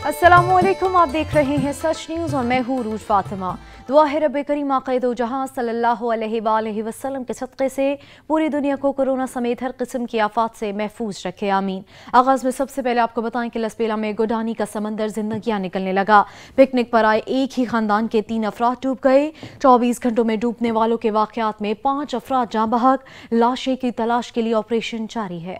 अस्सलामुअलैकुम, आप देख रहे हैं सच न्यूज़ और मैं हूँ रूज फातिमा। दुआ है रब करीम आक़ाए दो जहां सल्लल्लाहु अलैहि वसल्लम के सदक़े से पूरी दुनिया को कोरोना समेत हर किस्म की आफात से महफूज रखे, आमीन। आगाज़ में सबसे पहले आपको बताएं कि लसबेला में गोडानी का समंदर जिंदगियां निकलने लगा। पिकनिक पर आए एक ही खानदान के 3 अफराद डूब गए। 24 घंटों में डूबने वालों के वाक़यात में 5 अफराद जाँ बहक। लाशें की तलाश के लिए ऑपरेशन जारी है।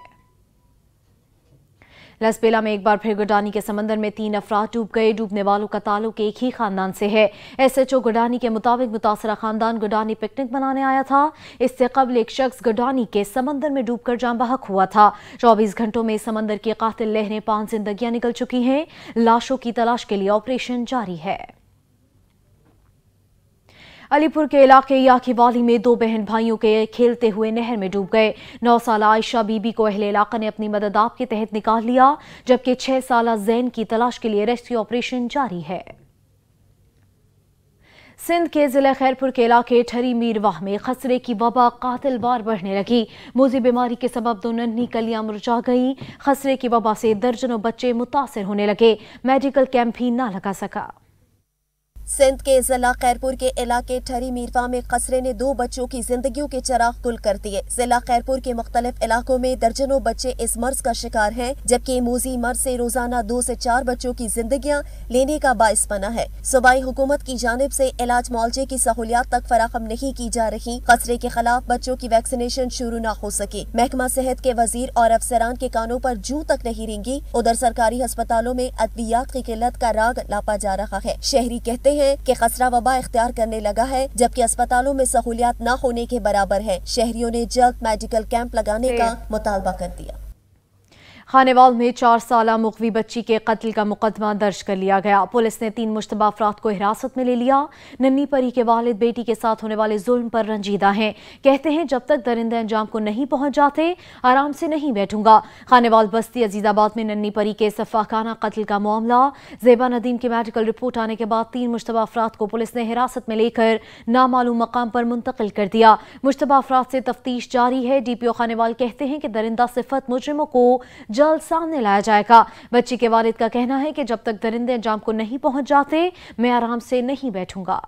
लसबेला में एक बार फिर गोडानी के समंदर में 3 अफराद डूब गए। डूबने वालों का ताल्लुक एक ही खानदान से है। SHO गोडानी के मुताबिक मुतासरा खानदान गोडानी पिकनिक मनाने आया था। इससे कबल एक शख्स गोडानी के समंदर में डूबकर जाँ बहक हुआ था। 24 घंटों में समंदर की कातिल लहरें 5 जिंदगियां निकल चुकी हैं। लाशों की तलाश के लिए ऑपरेशन जारी है। अलीपुर के इलाके याकीवाली में 2 बहन भाइयों के खेलते हुए नहर में डूब गए। 9 साला आयशा बीबी को अहले इलाका ने अपनी मदद आप के तहत निकाल लिया, जबकि 6 साला जैन की तलाश के लिए रेस्क्यू ऑपरेशन जारी है। सिंध के जिला खैरपुर के इलाके ठरी मीरवाह में खसरे की वबा कातिल बार बढ़ने लगी। मोजी बीमारी के सबब 2 नन्ही कलियां मुरझा गई। खसरे की वबा से दर्जनों बच्चे मुतासिर होने लगे। मेडिकल कैंप भी ना लगा सका। सिंध के जिला खैरपुर के इलाके ठरी मीरवा में खसरे ने 2 बच्चों की जिंदगियों के चिराग गुल कर दिए। जिला खैरपुर के मुख्तलिफ इलाकों में दर्जनों बच्चे इस मर्ज का शिकार हैं, जबकि मूजी मर्ज से रोजाना 2 से 4 बच्चों की जिंदगियां लेने का बाइस बना है। सूबाई हुकूमत की जानिब से इलाज मुआलजे की सहूलियात तक फराहम नहीं की जा रही। खसरे के खिलाफ बच्चों की वैक्सीनेशन शुरू न हो सकी। महकमा सेहत के वजीर और अफसरान के कानों पर जूं तक नहीं रेंगी। उधर सरकारी अस्पतालों में अद्वियात की किल्लत का राग लापा जा रहा है। शहरी कहते हैं कि खसरा वबा इख्तियार करने लगा है, जबकि अस्पतालों में सहूलियात न होने के बराबर है। शहरियों ने जल्द मेडिकल कैंप लगाने का मुतालबा कर दिया। खानेवाल में 4 साला मुगवी बच्ची के कत्ल का मुकदमा दर्ज कर लिया गया। पुलिस ने 3 मुश्तबा अफराद को हिरासत में ले लिया। नन्ही परी के वालिद बेटी के साथ होने वाले जुल्म पर रंजीदा हैं। कहते हैं जब तक दरिंदे अंजाम को नहीं पहुंच जाते आराम से नहीं बैठूंगा। खानेवाल बस्ती अजीजाबाद में नन्ही परी के सफाकाना कत्ल का मामला। ज़ेबा नदीम की मेडिकल रिपोर्ट आने के बाद 3 मुश्तबा अफराद को पुलिस ने हिरासत में लेकर नामालूम मकाम पर मुंतकिल कर दिया। मुश्तबा अफराद से तफ्तीश जारी है। DPO खानेवाल कहते हैं कि दरिंदा सिफत मुजरिमों को जल्द सामने लाया जाएगा। बच्ची के वालिद का कहना है कि जब तक दरिंदे अंजाम को नहीं पहुंच जाते मैं आराम से नहीं बैठूंगा।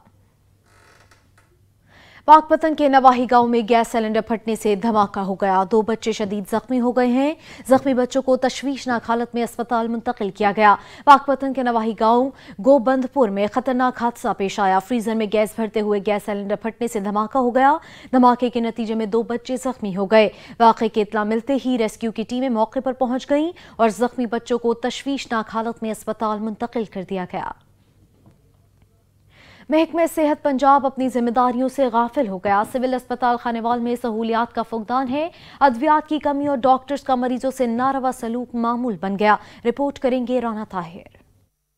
पाकपतन के नवाही गांव में गैस सिलेंडर फटने से धमाका हो गया। 2 बच्चे शदीद जख्मी हो गए हैं। जख्मी बच्चों को तशवीशनाक हालत में अस्पताल मुंतकिल किया गया। पाकपतन के नवाही गांव गोबंदपुर में खतरनाक हादसा पेश आया। फ्रीजर में गैस भरते हुए गैस सिलेंडर फटने से धमाका हो गया। धमाके के नतीजे में 2 बच्चे जख्मी हो गए। वाक़े की इत्तला मिलते ही रेस्क्यू की टीमें मौके पर पहुंच गईं और जख्मी बच्चों को तशवीशनाक हालत में अस्पताल मुंतकिल कर दिया गया। महकमे सेहत पंजाब अपनी जिम्मेदारियों से गाफिल हो गया। सिविल अस्पताल खानेवाल में सहूलियात का फुकदान है। अद्वियात की कमी और डॉक्टर्स का मरीजों से नारवा सलूक मामूल बन गया। रिपोर्ट करेंगे राना ताहिर।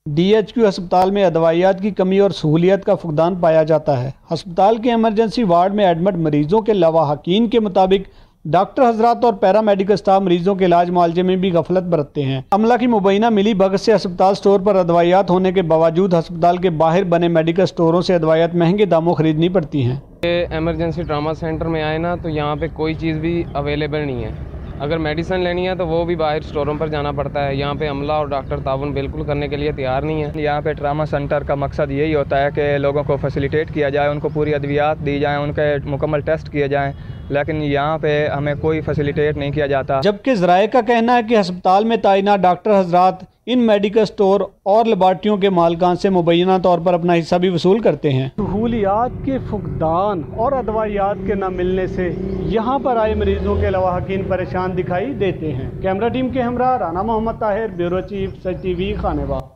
DHQ अस्पताल में अदवाइयात की कमी और सहूलियत का फुकदान पाया जाता है। अस्पताल के इमरजेंसी वार्ड में एडमिट मरीजों के लवाहकीन के मुताबिक डॉक्टर हजरात और पैरामेडिकल स्टाफ मरीजों के इलाज मुआलजे में भी गफलत बरतते हैं। अमला की मुबैना मिली भगत से अस्पताल स्टोर पर अदवाइयात होने के बावजूद अस्पताल के बाहर बने मेडिकल स्टोरों से अदवाइयात महंगे दामों खरीदनी पड़ती हैं। एमरजेंसी ट्रामा सेंटर में आए ना तो यहाँ पे कोई चीज़ भी अवेलेबल नहीं है। अगर मेडिसिन लेनी है तो वो भी बाहर स्टोरों पर जाना पड़ता है। यहाँ पे अमला और डॉक्टर ताउन बिल्कुल करने के लिए तैयार नहीं है। यहाँ पे ट्रामा सेंटर का मकसद यही होता है कि लोगों को फैसिलिटेट किया जाए, उनको पूरी अद्वियात दी जाए, उनके मुकम्मल टेस्ट किए जाएँ, लेकिन यहाँ पे हमें कोई फैसिलिटेट नहीं किया जाता। जबकि ज़राए का कहना है कि अस्पताल में तैनात डॉक्टर हजरात इन मेडिकल स्टोर और लेबॉर्ट्रियों के मालिकान से मुबैना तौर पर अपना हिस्सा भी वसूल करते हैं। सहूलियात के फुकदान और अदवाइयात के न मिलने से यहाँ पर आए मरीजों के लवाहकीन परेशान दिखाई देते हैं। कैमरा टीम के हमरा राना मोहम्मद ताहिर, ब्यूरो चीफ सच TV खानेवाल।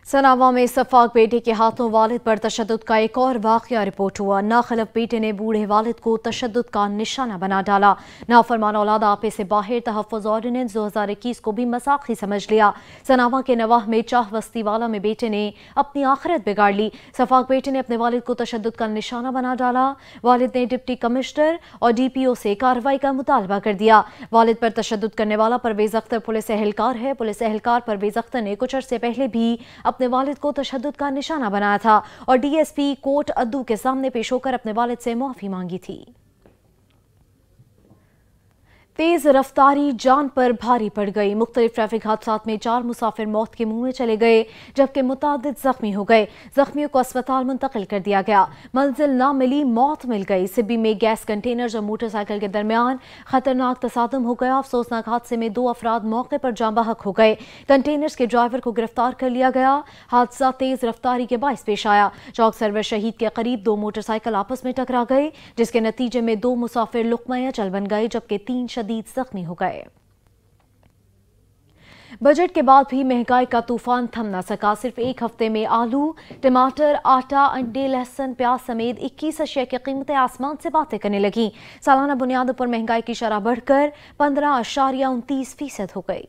सनावा में सफाक बेटे के हाथों वालिद पर तशद्दुद का एक और वाक़या रिपोर्ट हुआ। नाखलफ बेटे ने बूढ़े वालिद को तशद्दुद का निशाना बना डाला। नाफरमान औलाद आपे से बाहर तहफ़्फ़ुज़ ऑर्डिनेंस 2021 को भी मजाक ही समझ लिया। सनावा के नवाह में चाह बस्ती वाला में बेटे ने अपनी आखिरत बिगाड़ ली। सफाक बेटे ने अपने वालिद को तशद्दुद का निशाना बना डाला। वालिद ने डिप्टी कमिश्नर और DPO से कार्रवाई का मुतालबा कर दिया। वालिद पर तशद्दुद करने वाला परवेज़ अख्तर पुलिस एहलकार है। पुलिस एहलकार परवेज़ अख्तर ने कुछ अरसे पहले भी अपने वालिद को तशद्दुद का निशाना बनाया था और DSP कोर्ट अद्दू के सामने पेश होकर अपने वालिद से माफी मांगी थी। तेज रफ्तारी जान पर भारी पड़ गई। मुख्तलिफ ट्रैफिक हादसात में 4 मुसाफिर मौत के मुंह में चले गए, जबकि मुतादिद जख्मी हो गए। जख्मियों को अस्पताल मुंतकिल कर दिया गया। मंजिल ना मिली, मौत मिल गई। सिब्बी में गैस कंटेनर और मोटरसाइकिल के दरमियान खतरनाक तसादम हो गया। अफसोसनाक हादसे में 2 अफराद मौके पर जाँ बहक हो गए। कंटेनर्स के ड्राइवर को गिरफ्तार कर लिया गया। हादसा तेज रफ्तारी के बाइस पेश आया। चौक सर्वर शहीद के करीब 2 मोटरसाइकिल आपस में टकरा गए, जिसके नतीजे में 2 मुसाफिर लुक़मा अजल बन गए, जबकि 3 शदीद जख्मी हो गए। बजट के बाद भी महंगाई का तूफान थम न सका। सिर्फ एक हफ्ते में आलू, टमाटर, आटा, अंडे, लहसुन, प्याज समेत 21 अशिया की कीमतें आसमान से बातें करने लगी। सालाना बुनियादों पर महंगाई की शरह बढ़कर 15.29% हो गई।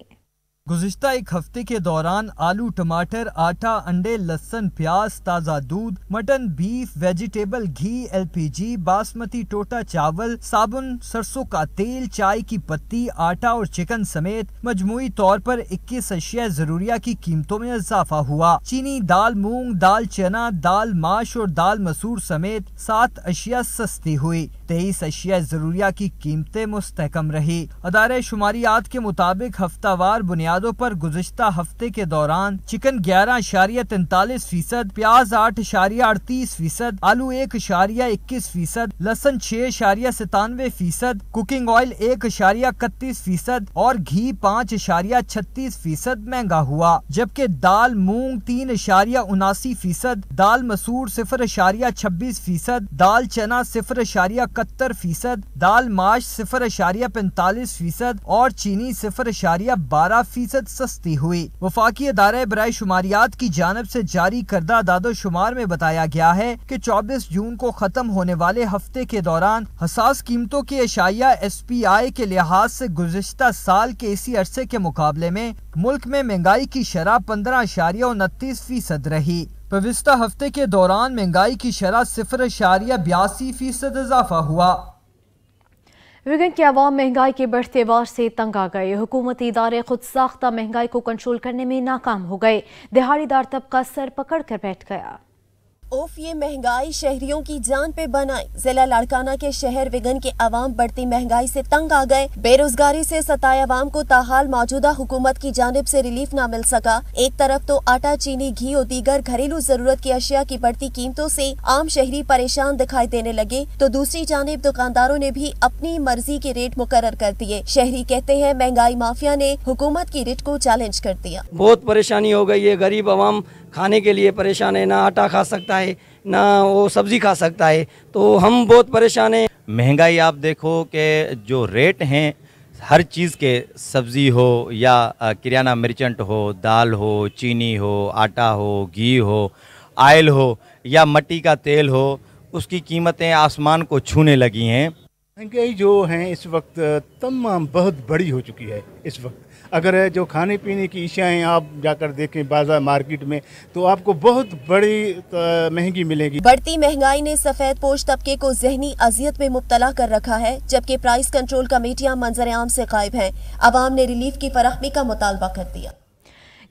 गुज़िश्ता एक हफ्ते के दौरान आलू, टमाटर, आटा, अंडे, लहसुन, प्याज, ताज़ा दूध, मटन, बीफ, वेजिटेबल, घी, LPG, बासमती टोटा चावल, साबुन, सरसों का तेल, चाय की पत्ती, आटा और चिकन समेत मजमूई तौर पर 21 अशिया ज़रूरिया की कीमतों में इजाफा हुआ। चीनी, दाल मूंग, दाल चना, दाल माश और दाल मसूर समेत 7 अशिया सस्ती हुई। 23 अशिया ज़रूरिया की कीमतें मुस्तहकम रही। अदारे शुमारियात के मुताबिक हफ्तावार बुनियादों पर गुज़िश्ता हफ्ते के दौरान चिकन 11.43%, प्याज 8.38%, आलू 1.21%, लहसुन 6.97%, कुकिंग ऑयल 1.31% और घी 5.36% महंगा हुआ। जबकि दाल मूंग 3.79%, दाल मसूर 0.26%, दाल चना 0.71%, दाल माश 0.45% और चीनी 0.12% सस्ती हुई। वफाकी अदारे बराए शुमारियात की जानिब से जारी करदा दादो शुमार में बताया गया है कि 24 जून को खत्म होने वाले हफ्ते के दौरान हसास कीमतों की अशाया SPI के लिहाज से गुज़िश्ता साल के इसी अरसे के मुकाबले में मुल्क में महंगाई की शरह 15.29% रही। पिछले हफ्ते के दौरान महंगाई की शरह 0.82% इजाफा हुआ। विगन के अवाम महंगाई के बढ़ते वार से तंग आ गए। हुकूमती इदारे खुद साख्ता महंगाई को कंट्रोल करने में नाकाम हो गए। दिहाड़ीदार तबका सर पकड़ कर बैठ गया। ओफ, ये महंगाई शहरियों की जान पे बनाई। जिला लाड़काना के शहर विगन के अवाम बढ़ती महंगाई से तंग आ गए। बेरोजगारी से सताए अवाम को ताहाल मौजूदा हुकूमत की जानिब से रिलीफ न मिल सका। एक तरफ तो आटा, चीनी, घी और दीगर घरेलू जरूरत की अशिया की बढ़ती कीमतों से आम शहरी परेशान दिखाई देने लगे, तो दूसरी जानिब दुकानदारों ने भी अपनी मर्जी के रेट मुकर्रर कर दिए। शहरी कहते हैं महंगाई माफिया ने हुकूमत की रेट को चैलेंज कर दिया। बहुत परेशानी हो गई है। गरीब अवाम खाने के लिए परेशान है, ना आटा खा सकता है, ना वो सब्जी खा सकता है, तो हम बहुत परेशान हैं। महंगाई आप देखो कि जो रेट हैं हर चीज़ के, सब्ज़ी हो या किराना मर्चेंट हो, दाल हो, चीनी हो, आटा हो, घी हो, आयल हो या मट्टी का तेल हो, उसकी कीमतें आसमान को छूने लगी हैं। महंगाई जो है इस वक्त तमाम बहुत बड़ी हो चुकी है। इस वक्त अगर जो खाने पीने की अशियाएँ आप जाकर देखें बाजार मार्केट में, तो आपको बहुत बड़ी महंगी मिलेगी। बढ़ती महंगाई ने सफेद पोश तबके को जहनी अजियत में मुब्तला कर रखा है, जबकि प्राइस कंट्रोल कमेटियां मंजर आम से गायब हैं। अवाम ने रिलीफ की फराहमी का मुतालबा कर दिया।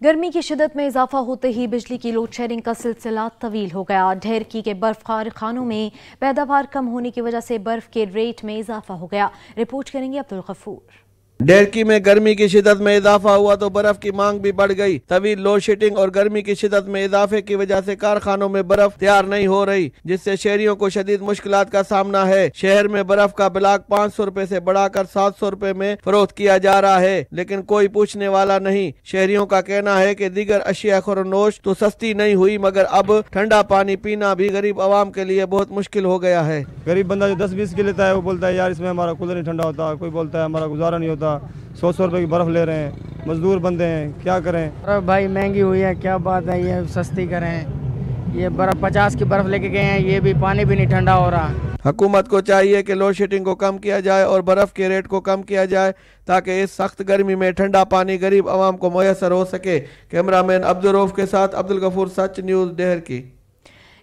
गर्मी की शिदत में इजाफा होते ही बिजली की लोड शेडिंग का सिलसिला तवील हो गया। ढेरकी के बर्फ कारखानों में पैदावार कम होने की वजह से बर्फ के रेट में इजाफा हो गया। रिपोर्ट करेंगे अब्दुल गफूर। ढेरकी में गर्मी की शिदत में इजाफा हुआ तो बर्फ की मांग भी बढ़ गई। तवील लोड शेडिंग और गर्मी की शिदत में इजाफे की वजह से कारखानों में बर्फ तैयार नहीं हो रही, जिससे शहरियों को शदीद मुश्किलात का सामना है। शहर में बर्फ का ब्लॉक 500 रुपए से बढ़ाकर 700 रुपए में फरोख्त किया जा रहा है, लेकिन कोई पूछने वाला नहीं। शहरियों का कहना है कि दीगर अशिया खुरनोश तो सस्ती नहीं हुई, मगर अब ठंडा पानी पीना भी गरीब आवाम के लिए बहुत मुश्किल हो गया है। गरीब बंदा जो 10-20 के लेता है वो बोलता है यार इसमें हमारा कूलर नहीं ठंडा होता, कोई बोलता है हमारा गुजारा नहीं होता। 100 रुपए की बर्फ ले रहे हैं, मजदूर बंदे हैं, क्या करें। बर्फ भाई महंगी हुई है, क्या बात है, ये सस्ती करें। ये बर्फ 50 की बर्फ लेके गए हैं, ये भी पानी भी नहीं ठंडा हो रहा। हुकूमत को चाहिए कि लोड शेडिंग को कम किया जाए और बर्फ के रेट को कम किया जाए, ताकि इस सख्त गर्मी में ठंडा पानी गरीब आवाम को मुयसर हो सके। कैमरामैन अब्दुल रऊफ के साथ अब्दुल गफूर, सच न्यूज़, डेहर की।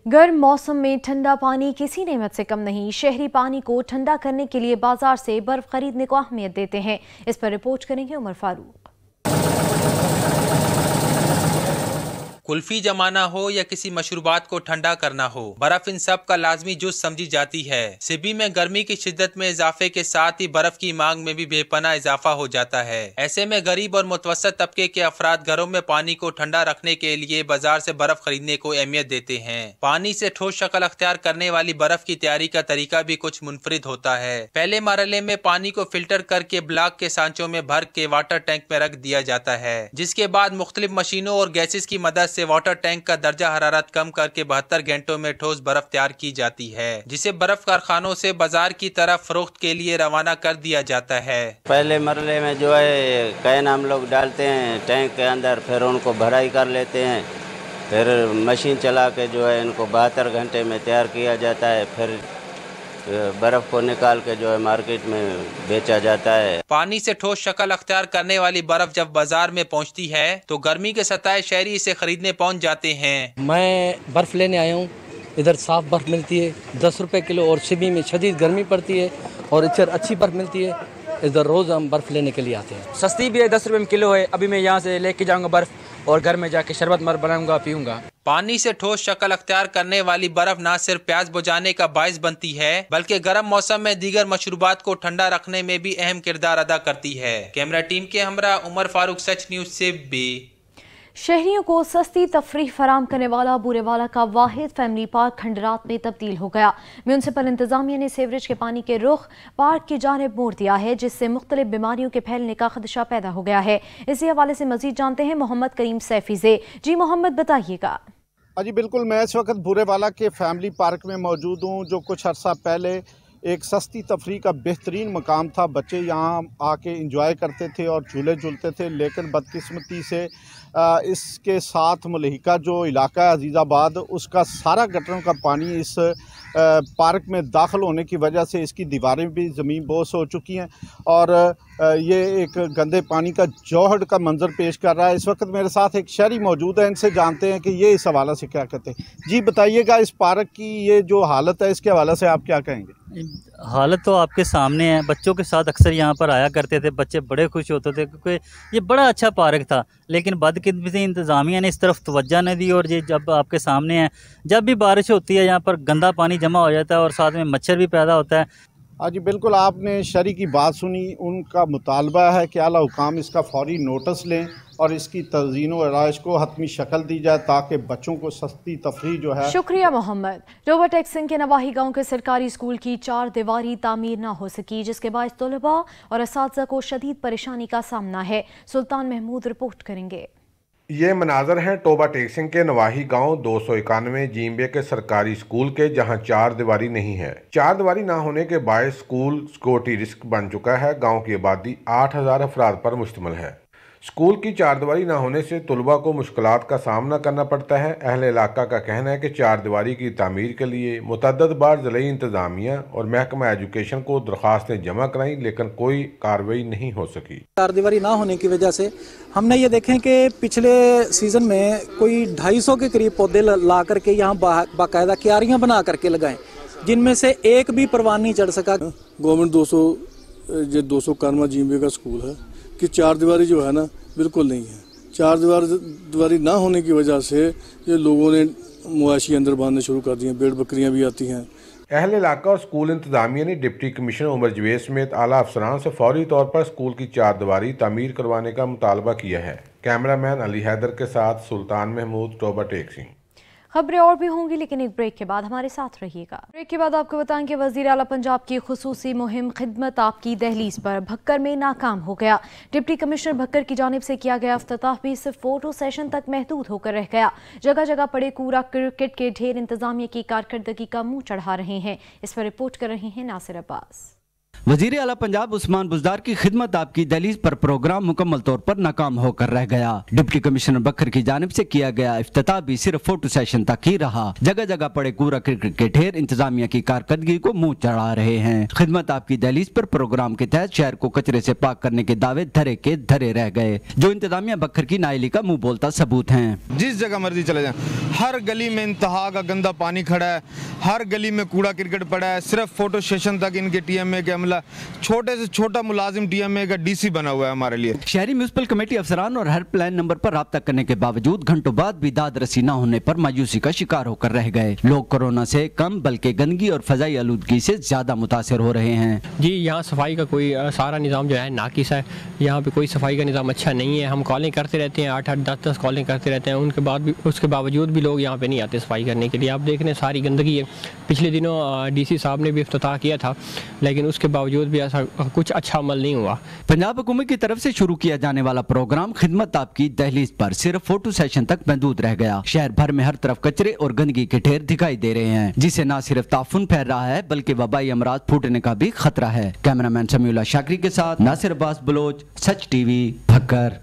गर्म मौसम में ठंडा पानी किसी नेमत से कम नहीं। शहरी पानी को ठंडा करने के लिए बाजार से बर्फ खरीदने को अहमियत देते हैं। इस पर रिपोर्ट करेंगे उमर फारूक। कुल्फी जमाना हो या किसी मशरूबात को ठंडा करना हो, बर्फ इन सब का लाजमी जुज़ समझी जाती है। सिबी में गर्मी की शिद्दत में इजाफे के साथ ही बर्फ की मांग में भी बेपनाह इजाफा हो जाता है। ऐसे में गरीब और मुतवस्सित तबके के अफराद घरों में पानी को ठंडा रखने के लिए बाजार से बर्फ खरीदने को अहमियत देते हैं। पानी से ठोस शक्ल अख्तियार करने वाली बर्फ की तैयारी का तरीका भी कुछ मुनफरिद होता है। पहले मरहले में पानी को फिल्टर करके ब्लॉक के सांचों में भर के वाटर टैंक में रख दिया जाता है, जिसके बाद मुख्तलिफ मशीनों और गैसेस की मदद से वाटर टैंक का दर्जा हरारत कम करके 72 घंटों में ठोस बर्फ तैयार की जाती है, जिसे बर्फ कारखानों से बाजार की तरफ फरोख्त के लिए रवाना कर दिया जाता है। पहले मरहले में जो है कैन हम लोग डालते हैं टैंक के अंदर, फिर उनको भराई कर लेते हैं, फिर मशीन चला के जो है इनको 72 घंटे में तैयार किया जाता है, फिर बर्फ को निकाल के जो है मार्केट में बेचा जाता है। पानी से ठोस शक्ल अख्तियार करने वाली बर्फ जब बाजार में पहुंचती है तो गर्मी के सताए शहरी इसे खरीदने पहुंच जाते हैं। मैं बर्फ लेने आया हूँ, इधर साफ बर्फ मिलती है 10 रुपए किलो, और सिबी में शदीद गर्मी पड़ती है और इधर अच्छी बर्फ मिलती है। इधर रोज हम बर्फ लेने के लिए आते हैं। सस्ती भी है, 10 रुपए में किलो है। अभी मैं यहाँ से लेके जाऊँगा बर्फ और घर में जाके शरबत मर बनाऊंगा, पीऊंगा। पानी से ठोस शक्ल अख्तियार करने वाली बर्फ न सिर्फ प्यास बुझाने का बाइस बनती है, बल्कि गर्म मौसम में दीगर मशरूबात को ठंडा रखने में भी अहम किरदार अदा करती है। कैमरा टीम के हमरा उमर फारूक, सच न्यूज से बी। शहरियों को सस्ती तफरीह फराम करने वाला बूरेवाला का वाहिद फैमिली पार्क खंडरात में तब्दील हो गया। म्यूनसिपल इंतजामिया ने सीवरेज के पानी के रुख पार्क की जानिब मोड़ दिया है, जिससे मुख्तलिफ बीमारियों के फैलने का खदशा पैदा हो गया है। इसी हवाले से मजीद जानते हैं मोहम्मद करीम सैफी से। जी मोहम्मद, बताइएगा। जी बिल्कुल, मैं इस वक्त बूरेवाला के फैमिली पार्क में मौजूद हूँ, जो कुछ अर्सा पहले एक सस्ती तफरीह का बेहतरीन मकाम था। बच्चे यहाँ आके इंजॉय करते थे और झूले झूलते थे, लेकिन बदकिस्मती से इसके साथ मलहिका जो इलाका है अजीज़ाबाद, उसका सारा गटरों का पानी इस पार्क में दाखिल होने की वजह से इसकी दीवारें भी ज़मीन बोस हो चुकी हैं और ये एक गंदे पानी का जौहर का मंजर पेश कर रहा है। इस वक्त मेरे साथ एक शहरी मौजूद है, इनसे जानते हैं कि ये इस हवाले से क्या कहते हैं। जी बताइएगा, इस पार्क की ये जो हालत है इसके हवाले से आप क्या कहेंगे? हालत तो आपके सामने है। बच्चों के साथ अक्सर यहाँ पर आया करते थे, बच्चे बड़े खुश होते थे क्योंकि ये बड़ा अच्छा पार्क था, लेकिन बदकिस्मती इंतज़ामिया ने इस तरफ तवज्जो नहीं दी। और ये जब आपके सामने है, जब भी बारिश होती है यहाँ पर गंदा पानी जमा हो जाता है और साथ में मच्छर भी पैदा होता है। हाँ जी बिल्कुल, आपने शहरी की बात सुनी। उनका मुतालबा है कि आला हुकाम इसका फौरी नोटिस लें और इसकी तज़ीन व आराइश को हतमी शक्ल दी जाए ताकि बच्चों को सस्ती तफरीह जो है। शुक्रिया मोहम्मद। रोवर टैक्सिंग के नवाही गांव के सरकारी स्कूल की 4 दीवारी तामीर न हो सकी, जिसके बायस तलबा और असातिज़ा को शदीद परेशानी का सामना है। सुल्तान महमूद रिपोर्ट करेंगे। ये मनाजर हैं टोबा टेक्सिंग के नवाही गांव 291 जीम्बे के सरकारी स्कूल के, जहां 4 दीवारी नहीं है। 4 दीवारी ना होने के बायस स्कूल सिक्योरिटी रिस्क बन चुका है। गांव की आबादी 8000 अफराद पर मुश्तमिल है। स्कूल की 4 दीवारी ना होने से तलबा को मुश्किलात का सामना करना पड़ता है। अहले इलाका का कहना है कि 4 दीवारी की तामीर के लिए मुतअद्दिद बार ज़िले इंतज़ामिया और महकमा एजुकेशन को दरख्वास्तें जमा कराई, लेकिन कोई कार्रवाई नहीं हो सकी। 4 दीवारी ना होने की वजह से हमने ये देखें कि पिछले सीज़न में कोई 250 के करीब पौधे ला करके यहाँ बाकायदा क्यारियाँ बना करके लगाएं, जिनमें से एक भी परवान नहीं चढ़ सका। गवर्नमेंट 291 जीम्बे का स्कूल है कि 4 दीवारी जो है ना बिल्कुल नहीं है। 4 दीवारी ना होने की वजह से ये लोगों ने मुआशी अंदर बांधने शुरू कर दिए, भेड़ बकरियां भी आती हैं। अहले इलाका और स्कूल इंतजामिया ने डिप्टी कमिश्नर उमर जवेद समेत आला अफसरान से फौरी तौर पर स्कूल की 4 दीवारी तामीर करवाने का मुतालबा किया है। कैमरामैन अली हैदर के साथ सुल्तान महमूद, टोबा टेक्सिंग। खबरें और भी होंगी, लेकिन एक ब्रेक के बाद हमारे साथ रहिएगा। ब्रेक के बाद आपको बताएं कि वज़ीर आला पंजाब की खुसूसी मुहिम खिदमत आपकी दहलीज पर भक्कर में नाकाम हो गया। डिप्टी कमिश्नर भक्कर की जानिब से किया गया इफ्तिताह भी सिर्फ फोटो सेशन तक महदूद होकर रह गया। जगह जगह पड़े कूड़ा क्रिकेट के ढेर इंतजामिया की कारकर्दगी का मुंह चढ़ा रहे हैं। इस पर रिपोर्ट कर रहे हैं नासिर अब्बास। वज़ीर आला पंजाब उस्मान बुज़दार की खिदमत आपकी दहलीज पर प्रोग्राम मुकम्मल तौर पर नाकाम होकर रह गया। डिप्टी कमिश्नर बकर की जानिब से किया गया इफ्तिताह भी सिर्फ फोटो सेशन तक ही रहा। जगह जगह पड़े कूड़ा क्रिकेट के ढेर इंतजामिया की कारकर्दगी को मुंह चढ़ा रहे हैं। खिदमत आपकी दहलीज पर प्रोग्राम के तहत शहर को कचरे से पाक करने के दावे धरे के धरे रह गए, जो इंतजामिया बकर की नाइली का मुंह बोलता सबूत है। जिस जगह मर्जी चले जाए, हर गली में इंतहा का गंदा पानी खड़ा है, हर गली में कूड़ा क्रिकेट पड़ा है। सिर्फ फोटो सेशन तक इनके TMA के अमले मिला। छोटे से छोटा मुलाजिम DMA का DC बना हुआ है हमारे लिए। शहरी म्यूनिसिपल कमेटी अफसरान और हेल्पलाइन नंबर पर राब्ता करने के बावजूद घंटों बाद भी दाद रसी न होने पर मायूसी का शिकार होकर रह गए। लोग कोरोना से कम बल्कि गंदगी और फजाई आलूदगी से ज्यादा मुतासिर हो रहे हैं। जी, यहाँ सफाई का कोई सारा निज़ाम जो है नाकिस है। यहाँ पे कोई सफाई का निज़ाम अच्छा नहीं है। हम कॉलिंग करते रहते हैं, 8-8 10-10 कॉलिंग करते रहते हैं, उसके बावजूद भी लोग यहाँ पे नहीं आते सफाई करने के लिए। आप देख रहे हैं सारी गंदगी है। पिछले दिनों DC साहब ने भी इफ्तिताह किया था, लेकिन उसके बावजूद भी ऐसा कुछ अच्छा अमल नहीं हुआ। पंजाब हुकूमत की तरफ से शुरू किया जाने वाला प्रोग्राम खिदमत आपकी दहलीज पर सिर्फ फोटो सेशन तक महदूद रह गया। शहर भर में हर तरफ कचरे और गंदगी के ढेर दिखाई दे रहे हैं, जिससे न सिर्फ ताफुन फैल रहा है बल्कि वबाई अमराज फूटने का भी खतरा है। कैमरामैन समीउल्लाह शाकरी के साथ नासिर अब्बास बलोच, सच TV, भक्कर।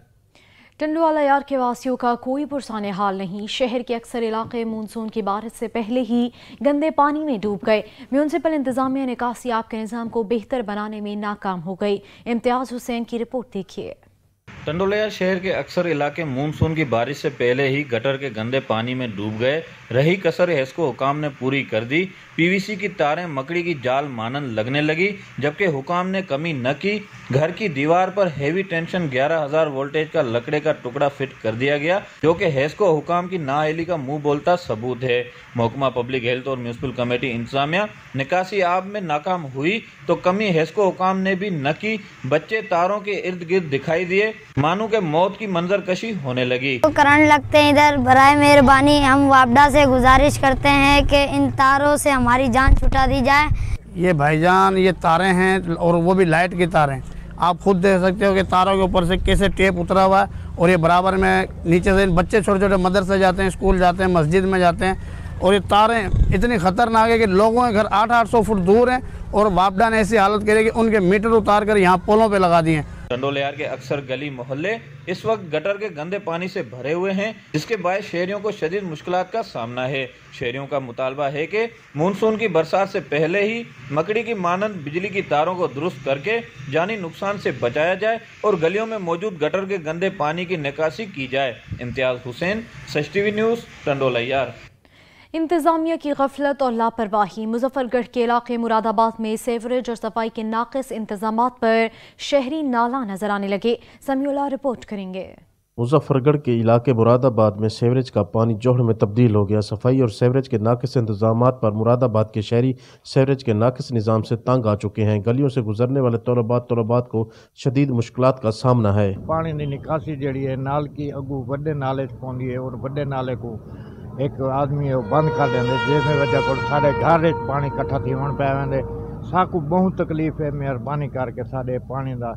टंडवाला यार के वासियों का कोई पुरसाने हाल नहीं। शहर के अक्सर इलाके मानसून की बारिश से पहले ही गंदे पानी में डूब गए। म्यूनसिपल इंतजामिया निकासी आब के निज़ाम को बेहतर बनाने में नाकाम हो गई। इम्तियाज हुसैन की रिपोर्ट देखिए। टंडोलिया शहर के अक्सर इलाके मानसून की बारिश से पहले ही गटर के गंदे पानी में डूब गए। रही कसर हेस्को हुकाम ने पूरी कर दी। PVC की तारें मकड़ी की जाल मानन लगने लगी, जबकि हुकाम ने कमी न की। घर की दीवार पर हेवी टेंशन 11,000 वोल्टेज का लकड़े का टुकड़ा फिट कर दिया गया, जो कि हेस्को हुकाम की नाअहली का मुंह बोलता सबूत है। महकमा पब्लिक हेल्थ और म्यूनिसिपल कमेटी इंतजामिया निकासी आब में नाकाम हुई तो कमी हेस्को हुकाम ने भी न की। बच्चे तारों के इर्द गिर्द दिखाई दिए, मानो के मौत की मंजर कशी होने लगी। तो करंट लगते हैं इधर, बराए मेहरबानी हम वापडा से गुजारिश करते हैं कि इन तारों से हमारी जान छुटा दी जाए। ये भाईजान ये तारें हैं और वो भी लाइट की तारें। आप खुद देख सकते हो कि तारों के ऊपर से कैसे टेप उतरा हुआ है और ये बराबर में नीचे से बच्चे छोटे छोटे मदरसे जाते हैं, स्कूल जाते हैं, मस्जिद में जाते हैं और ये तारें इतनी खतरनाक है कि लोगों के घर 800-800 फुट दूर हैं और वापडा ने ऐसी हालत करी कि उनके मीटर उतार कर यहाँ पोलों पे लगा दिए। टंडोलियार के अक्सर गली मोहल्ले इस वक्त गटर के गंदे पानी से भरे हुए हैं, जिसके बायस शहरियों को शदीद मुश्किलात का सामना है। शहरियों का मुतालबा है कि मानसून की बरसात से पहले ही मकड़ी की मानंद बिजली की तारों को दुरुस्त करके जानी नुकसान से बचाया जाए और गलियों में मौजूद गटर के गंदे पानी की निकासी की जाए। इम्तियाज हुसैन, सच TV न्यूज़, टंडोलियार। इंतजामिया की गफलत और लापरवाही। मुजफ्फरगढ़ के इलाके मुरादाबाद में सेवरेज और सफाई के नाकिस इंतजामात पर शहरी नाला नजर आने लगे। समीउल्लाह रिपोर्ट करेंगे। मुजफ्फरगढ़ के इलाके मुरादाबाद में सेवरेज का पानी जोहड़ में तब्दील हो गया। सफाई और सेवरेज के नाकिस इंतजामात पर मुरादाबाद के शहरी सेवरेज के नाकिस निज़ाम से तंग आ चुके हैं। गलियों से गुजरने वाले तलबात को शदीद मुश्किलात का सामना है। पानी की निकासी जी है नाल की अगू बड़े नाले पौंदी है और बड़े नाले को एक आदमी है बंद कर देंगे, जिस वजह को साढ़े घर पानी इकट्ठा थी पे वेंदे। साकू बहुत तकलीफ है, मेहरबानी करके साढ़े पानी का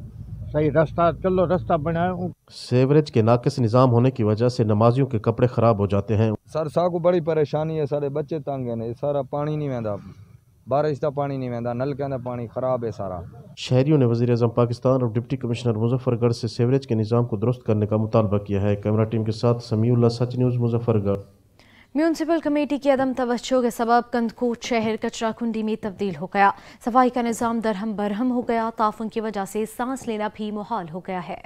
सही रास्ता चलो रास्ता बनाए। सेवरेज के नाकिस निज़ाम होने की वजह से नमाजियों के कपड़े खराब हो जाते हैं। सर साकू बड़ी परेशानी है, सारे बच्चे तंग हैं, सारा पानी नहीं वेंदा, बारिश का पानी नहीं वेंदा, नलके का पानी खराब है सारा। शहरियों ने वज़ीर आज़म पाकिस्तान और डिप्टी कमिश्नर मुजफ्फरगढ़ से सेवरेज के निज़ाम को दुरुस्त करने का मुतालबा किया है। कैमरा टीम के साथ समीउल्लाह, सच न्यूज़, मुजफ्फरगढ़। म्यूनसिपल कमेटी की अदम तवज्जो के सबब कंदकोट शहर कचरा कुंडी में तब्दील हो गया। सफाई का निज़ाम दरहम बरहम हो गया। ताफुन की वजह से सांस लेना भी मुहाल हो गया है।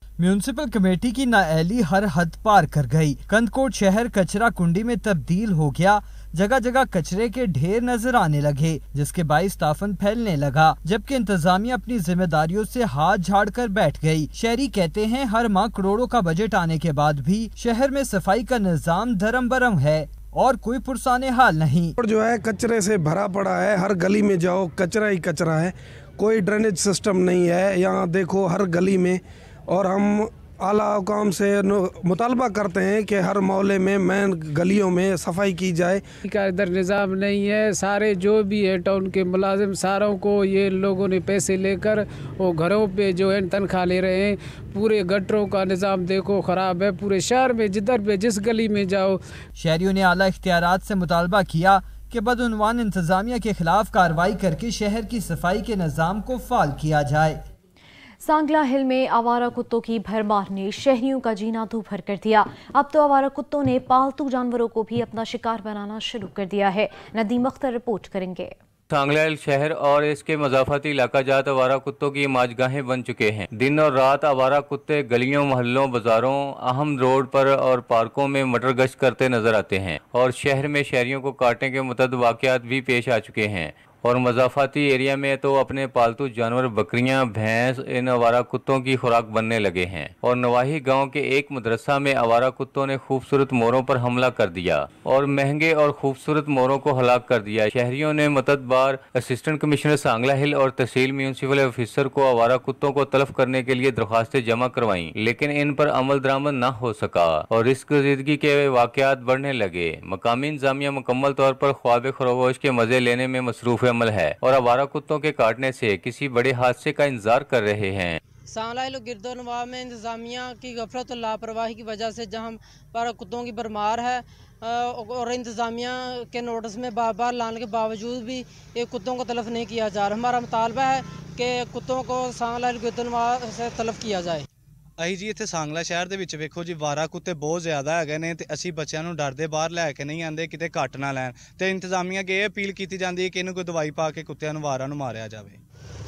म्यूनसिपल कमेटी की नाअहली हर हद पार कर गई। कंदकोट शहर कचरा कुंडी में तब्दील हो गया। जगह जगह कचरे के ढेर नजर आने लगे, जिसके बाइस ताफन फैलने लगा, जबकि इंतजामिया अपनी जिम्मेदारियों से हाथ झाड़ कर बैठ गई। शहरी कहते हैं हर माह करोड़ों का बजट आने के बाद भी शहर में सफाई का निजाम धर्म बरम है और कोई पुरसाने हाल नहीं। और जो है कचरे से भरा पड़ा है, हर गली में जाओ कचरा ही कचरा है, कोई ड्रेनेज सिस्टम नहीं है। यहाँ देखो हर गली में, और हम आला हुकाम से मुतालबा करते हैं कि हर मोहल्ले में मेन गलियों में सफाई की जाए। का इधर निज़ाम नहीं है। सारे जो भी है टाउन के मुलाजिम सारों को ये लोगों ने पैसे लेकर वो घरों पे जो है तनख्वाह ले रहे हैं। पूरे गटरों का निज़ाम देखो ख़राब है। पूरे शहर में जिधर पे जिस गली में जाओ। शहरियों ने आला इख्तियारात से मुतालबा किया कि बदउनवान इंतजामिया के खिलाफ कार्रवाई करके शहर की सफाई के निज़ाम को फाल किया जाए। सांगला हिल में आवारा कुत्तों की भरमार ने शहरियों का जीना दूभर कर दिया। अब तो आवारा कुत्तों ने पालतू जानवरों को भी अपना शिकार बनाना शुरू कर दिया है। नदीम अख्तर रिपोर्ट करेंगे। सांगला हिल शहर और इसके मज़ाफ़ती इलाका जात आवारा कुत्तों की माजगाहें बन चुके हैं। दिन और रात आवारा कुत्ते गलियों, मोहल्लों, बाजारों, अहम रोड पर और पार्कों में मटर गश्त करते नजर आते हैं और शहर में शहरियों को काटने के मुतअद्दिद वाक़यात भी पेश आ चुके हैं। और मजाफाती एरिया में तो अपने पालतू जानवर बकरियां, भैंस इन आवारा कुत्तों की खुराक बनने लगे हैं। और नवाही गांव के एक मदरसा में आवारा कुत्तों ने खूबसूरत मोरों पर हमला कर दिया और महंगे और खूबसूरत मोरों को हलाक कर दिया। शहरियों ने मतदबार असिस्टेंट कमिश्नर सांगला हिल और तहसील म्यूनसिपल ऑफिसर को आवारा कुत्तों को तलफ करने के लिए दरख्वास्तें जमा करवाईं, लेकिन इन पर अमल दरामद न हो सका और रिस्क जिंदगी के वाकयात बढ़ने लगे। मकामी इंतजामिया मुकम्मल तौर पर ख्वाब खरगोश के मजे लेने में मसरूफ अमल है और आवारा कुत्तों के काटने से किसी बड़े हादसे का इंतजार कर रहे हैं। सांगला गिरदोनवा में इंतजामिया की गफलत और लापरवाही की वजह से जहाँ पर कुत्तों की भरमार है और इंतजामिया के नोटिस में बार बार लाने के बावजूद भी ये कुत्तों को तलफ नहीं किया जा रहा। हमारा मुतालबा है कि कुत्तों को सांगला गिरदोनवा से तलफ किया जाए। ਅਸੀਂ ਜੀ ਇੱਥੇ ਸਾਂਗਲਾ ਸ਼ਹਿਰ ਦੇ ਵਿੱਚ ਵੇਖੋ ਜੀ ਵਾਰਾ ਕੁੱਤੇ ਬਹੁਤ ਜ਼ਿਆਦਾ ਹੈਗੇ ਨੇ ਤੇ ਅਸੀਂ ਬੱਚਿਆਂ ਨੂੰ ਡਰਦੇ ਬਾਹਰ ਲੈ ਕੇ ਨਹੀਂ ਆਂਦੇ ਕਿਤੇ ਕੱਟ ਨਾ ਲੈਣ ਤੇ ਇੰਤਜ਼ਾਮੀਆ ਅੱਗੇ ਇਹ ਅਪੀਲ ਕੀਤੀ ਜਾਂਦੀ ਹੈ ਕਿ ਇਹਨੂੰ ਕੋਈ ਦਵਾਈ ਪਾ ਕੇ ਕੁੱਤਿਆਂ ਨੂੰ ਵਾਰਾਂ ਨੂੰ ਮਾਰਿਆ ਜਾਵੇ।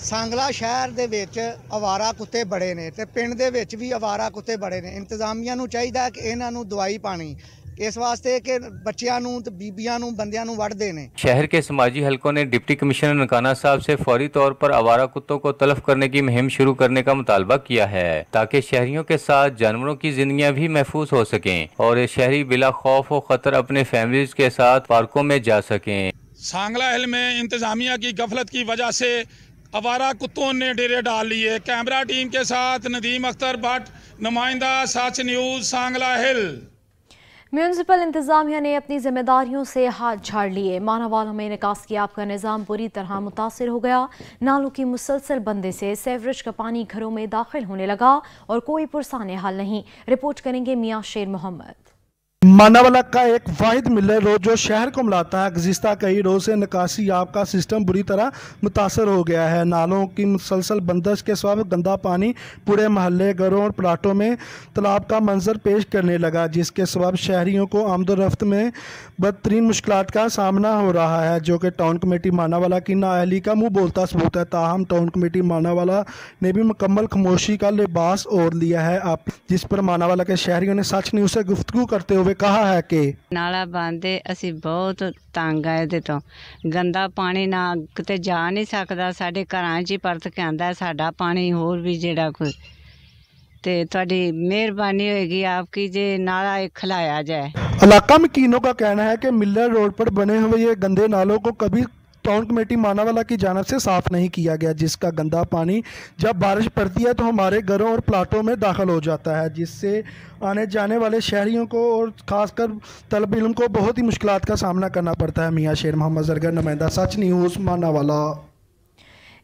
सांगला शहर ਦੇ ਵਿੱਚ ਅਵਾਰਾ ਕੁੱਤੇ ਬੜੇ ਨੇ ਤੇ ਪਿੰਡ ਦੇ ਵਿੱਚ ਵੀ ਅਵਾਰਾ ਕੁੱਤੇ ਬੜੇ ਨੇ। ਇੰਤਜ਼ਾਮੀਆ ਨੂੰ ਚਾਹੀਦਾ ਕਿ ਇਹਨਾਂ ਨੂੰ ਦਵਾਈ ਪਾਣੀ इस वास्ते कि बच्चियां नूं ते बीबियां नूं बंदियां नूं वढ़दे ने। शहर के समाजी हलकों ने डिप्टी कमिश्नर ननकाना साहब से फौरी तौर पर आवारा कुत्तों को तलफ करने की मुहिम शुरू करने का मुतालबा किया है ताकि शहरियों के साथ जानवरों की जिंदगियां भी महफूज हो सकें और शहरी बिला खौफ व खतर अपने फैमिलीज के साथ पार्कों में जा सकें। सांगला हिल में इंतजामिया की गफलत की वजह से आवारा कुत्तों ने डेरे डाल लिए। कैमरा टीम के साथ नदीम अख्तर भट्ट, नुमाइंदा सच न्यूज, सांगला हिल। म्यूनसिपल इंतजामिया ने अपनी जिम्मेदारियों से हाथ झाड़ लिए। मानावाला में निकास की आब का निज़ाम बुरी तरह मुतासिर हो गया। नालों की मुसलसल बंदे से सेवरेज का पानी घरों में दाखिल होने लगा और कोई पुरसाने हाल नहीं। रिपोर्ट करेंगे मियां शेर मोहम्मद। मानावाला का एक वाहिद मिलर रोड जो शहर को मिलाता है, गुज़िस्ता कई रोज से निकासी आब का सिस्टम बुरी तरह मुतासर हो गया है। नालों की मुसलसल बंदिश के सबब गंदा पानी पूरे महल्ले, घरों और प्लाटों में तालाब का मंजर पेश करने लगा, जिसके सबब शहरियों को आमदोरफ्त में बदतरीन मुश्किलात का सामना हो रहा है, जो कि टाउन कमेटी मानावाला की नाअहली का मुँह बोलता सबूत है। ताहम टाउन कमेटी मानावाला ने भी मुकम्मल खामोशी का लिबास ओढ़ लिया है, जिस पर मानावाला के शहरियों ने सच न्यूज़ से गुफ्तगू करते हुए कहा है कि नाला बंद है, असी बहुत तंग है ਇਹਦੇ ਤੋਂ। गंदा पानी ना किते जा नहीं सकता, साडे घरां 'ਚ ही परत के आंदा साडा पानी। होर भी जेड़ा कोई ते तुहाडी मेहरबानी होएगी आपकी जे नाला खिलाया जाए। इलाका मकीनों का कहना है कि मिलर रोड पर बने हुए ये गंदे नालों को कभी टाउन कमेटी मानावाला की जानब से साफ नहीं किया गया, जिसका गंदा पानी जब बारिश पड़ती है तो हमारे घरों और प्लाटों में दाखिल हो जाता है, जिससे आने जाने वाले शहरियों को और ख़ासकर तलब इल्म को बहुत ही मुश्किलात का सामना करना पड़ता है। मियां शेर मोहम्मद जरगर, नुमाइंदा सच न्यूज़, मानावाला।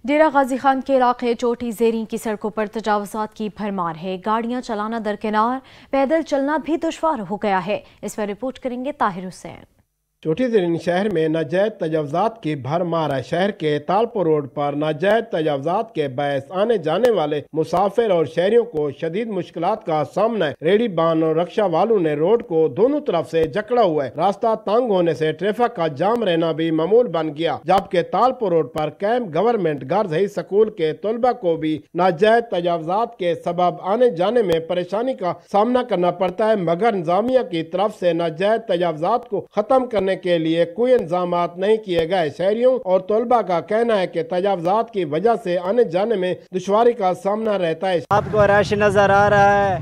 डेरा गाजी खान के इलाके चोटी ज़ेरी की सड़कों पर तजावुज़ात की भरमार है। गाड़ियां चलाना दरकिनार, पैदल चलना भी दुश्वार हो गया है। इस पर रिपोर्ट करेंगे ताहिर हुसैन। चोटी ज़ेरी शहर में नाजायज़ तजावुज़ात की भरमार है। शहर के तालपुर रोड पर नाजायज़ तजावुज़ात के बायस आने जाने वाले मुसाफिर और शहरियों को शदीद मुश्किलात का सामना है। रेडी बान और रक्षा वालों ने रोड को दोनों तरफ से जकड़ा हुआ है। रास्ता तंग होने से ट्रैफिक का जाम रहना भी मामूल बन गया, जबकि तालपुर रोड पर camp government girls high school के तलबा को भी नाजायज़ तजावुज़ात के सबब आने जाने में परेशानी का सामना करना पड़ता है, मगर इंतजामिया की तरफ से नाजायज़ तजावुज़ात को खत्म करने के लिए कोई इंतजामात नहीं किए गए। शहरियों और तलबा का कहना है कि तजावुज़ात की वजह से आने जाने में दुश्वारी का सामना रहता है। आपको रश नजर आ रहा है,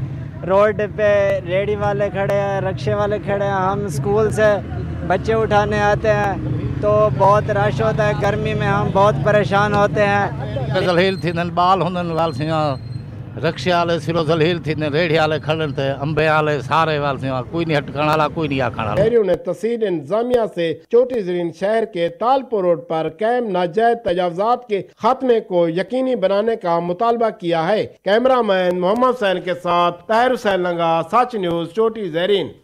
रोड पे रेडी वाले खड़े हैं, रिक्शे वाले खड़े हैं। हम स्कूल से बच्चे उठाने आते हैं तो बहुत रश होता है। गर्मी में हम बहुत परेशान होते हैं। रिक्शे वाले सिरो जलील थी रेड़ी वाले खड़े थे, अंबे वाले सारे वाले कोई नहीं हटकण वाला, कोई नहीं आखण वाला। शहरियों ने तहसील इंतजामिया से चोटी ज़रीन शहर के तालपुर रोड पर कैंप नाजायज तजावुज़ात के खात्मे को यकीनी बनाने का मुतालबा किया है। कैमरामैन मोहम्मद हुसैन के साथ ताहिर हुसैन लंगा, सच न्यूज़, चोटी ज़रीन।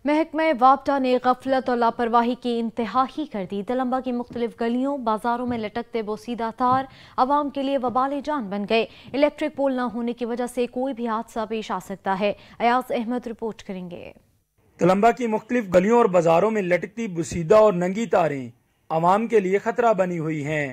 महकमा वापडा ने गफलत और लापरवाही की इंतहा ही कर दी। तलंबा की मुख्तलिफ गलियों बाजारों में लटकते बोसीदा तार आवाम के लिए वबाल जान बन गए। इलेक्ट्रिक पोल न होने की वजह से कोई भी हादसा पेश आ सकता है। अयाज अहमद रिपोर्ट करेंगे। तलंबा की मुख्तलिफ गलियों और बाजारों में लटकती बोसीदा और नंगी तारें आवाम के लिए खतरा बनी हुई हैं।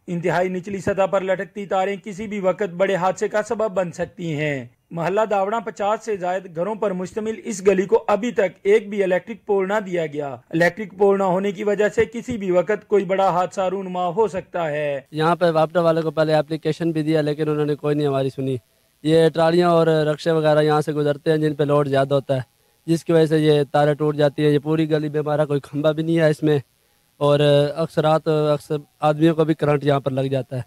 इंतहाई निचली सतह पर लटकती तारें किसी भी वक्त बड़े हादसे का सबब बन सकती हैं। महल्ला दावड़ा 50 से जायद घरों पर मुश्तमिल इस गली को अभी तक एक भी इलेक्ट्रिक पोल न दिया गया। इलेक्ट्रिक पोल न होने की वजह से किसी भी वक्त कोई बड़ा हादसा रूनुमा हो सकता है। यहाँ पे वापडा वाले को पहले एप्लीकेशन भी दिया लेकिन उन्होंने कोई नहीं हमारी सुनी। ये ट्रालियाँ और रक्शे वगैरह यहाँ से गुजरते हैं जिन पे लोड ज़्यादा होता है, जिसकी वजह से ये तारें टूट जाती है। ये पूरी गली में हमारा कोई खंभा भी नहीं है इसमें, और अक्सर आदमियों को भी करंट यहाँ पर लग जाता है।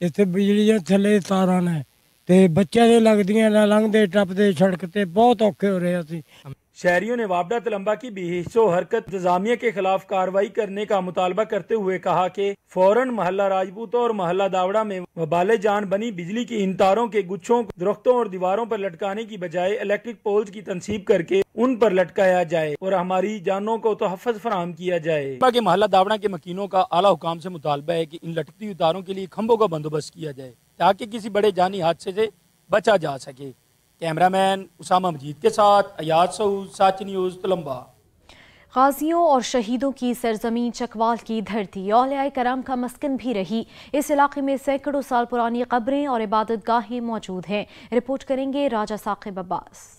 इतने बिजली थले तारा ने ते बच्चे दे लगदियां ना लंघदे टपदे सड़क ते बहुत औखे हो रहे असी। शहरियों ने वापडा तलम्बा की बेहिस्सो हरकत इंतजामिया के खिलाफ कार्रवाई करने का मुतालबा करते हुए कहा कि फौरन महल्ला राजपूत और महल्ला दावड़ा में वबाले जान बनी बिजली की इन तारों के गुच्छों दरख्तों और दीवारों पर लटकाने की बजाय इलेक्ट्रिक पोल्स की तनसीब करके उन पर लटकाया जाए और हमारी जानों को तहफ़्फ़ुज़ फराहम किया जाए। महल्ला दावड़ा के मकीनों का आला हुकाम से मुतालबा है कि इन लटकती हुई तारों के लिए खंभों का बंदोबस्त किया जाए ताकि किसी बड़े जानी हादसे से बचा जा सके। कैमरामैन उसामा मजीद के साथ अयाज सऊद, साच न्यूज़, तलम्बा। गाजियों और शहीदों की सरजमीन चकवाल की धरती औलिया कराम का मस्कन भी रही। इस इलाके में सैकड़ों साल पुरानी कब्रें और इबादत गाहें मौजूद हैं। रिपोर्ट करेंगे राजा साकिब अब्बास।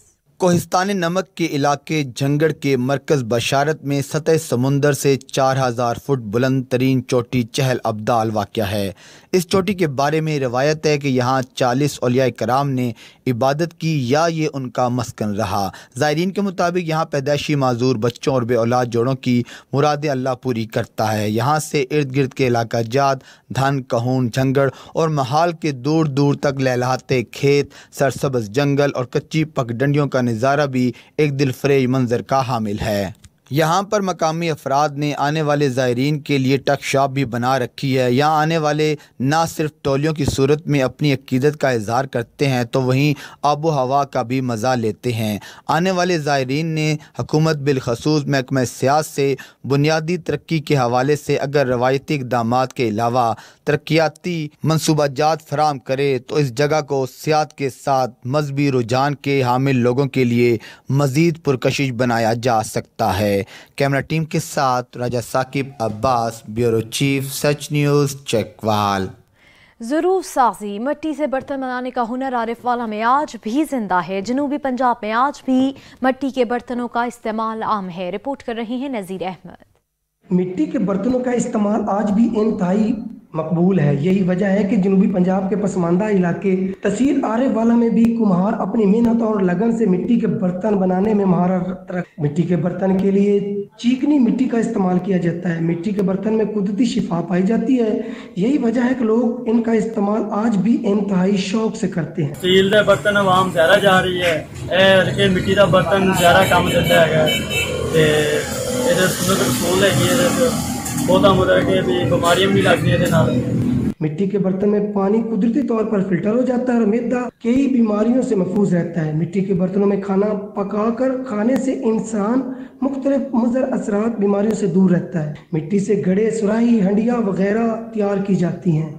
कोहिस्तान नमक के इलाके झंगड़ के मरकज़ बशारत में सतह समुंदर से 4000 फुट बुलंद तरीन चोटी चहल अब्दाल वाक़या है। इस चोटी के बारे में रवायत है कि यहाँ 40 औलिया कराम ने इबादत की या ये उनका मस्कन रहा। ज़ायरीन के मुताबिक यहाँ पैदाइशी माजूर बच्चों और बे औलाद जोड़ों की मुरादें अल्लाह पूरी करता है। यहाँ से इर्द गिर्द के इलाका जात, धन, कहून, झंगड़ और महाल के दूर दूर तक लहलहाते खेत, सरसब्ज़ जंगल और कच्ची पगडंडियों का नज़ारा भी एक दिलफरेज मंजर का हामिल है। यहाँ पर मकामी अफराद ने आने वाले ज़ायरीन के लिए टक शॉप भी बना रखी है। यहाँ आने वाले ना सिर्फ टोलियों की सूरत में अपनी अकीदत का इजहार करते हैं तो वहीं आबो हवा का भी मज़ा लेते हैं। आने वाले ज़ायरीन ने हुकूमत बिलखसूस महकमा सियासत से बुनियादी तरक्की के हवाले से अगर रवायती इक़दामात के अलावा तरक्याती मनसूबाजात फराम करे तो इस जगह को सियासत के साथ मजहबी रुझान के हामिल लोगों के लिए मज़ीद पुरकशिश बनाया जा सकता है। कैमरा टीम के साथ राजा साकिब अब्बास, ब्यूरो चीफ, सच न्यूज़, चकवाल। ज़रूर साजी मिट्टी से बर्तन बनाने का हुनर आरिफ वाला में आज भी जिंदा है। जनूबी पंजाब में आज भी मिट्टी के बर्तनों का इस्तेमाल आम है। रिपोर्ट कर रहे हैं नज़ीर अहमद। मिट्टी के बर्तनों का इस्तेमाल आज भी इंतहाई मकबूल है। यही वजह है कि जनूबी पंजाब के पसमानदा इलाके तहसील आरिफ वाला में भी कुम्हार अपनी मेहनत और लगन से मिट्टी के बर्तन बनाने में महारत रख। मिट्टी के बर्तन के लिए चीकनी मिट्टी का इस्तेमाल किया जाता है। मिट्टी के बर्तन में कुदरती शिफा पाई जाती है। यही वजह है कि लोग इनका इस्तेमाल आज भी इंतहाई शौक से करते हैं। स्टील के बर्तन आवाम ज़्यादा जा रही है, मिट्टी का बर्तन ज़्यादा काम देता है। मिट्टी के बर्तन में पानी कुदरती तौर पर फिल्टर हो जाता है और मैदा कई बीमारियों से महफूज रहता है। मिट्टी के बर्तनों में खाना पकाकर खाने से इंसान मुख्तलिफ मुज़र असरात बीमारियों से दूर रहता है। मिट्टी से घड़े, सुराही, हंडिया वगैरह तैयार की जाती हैं।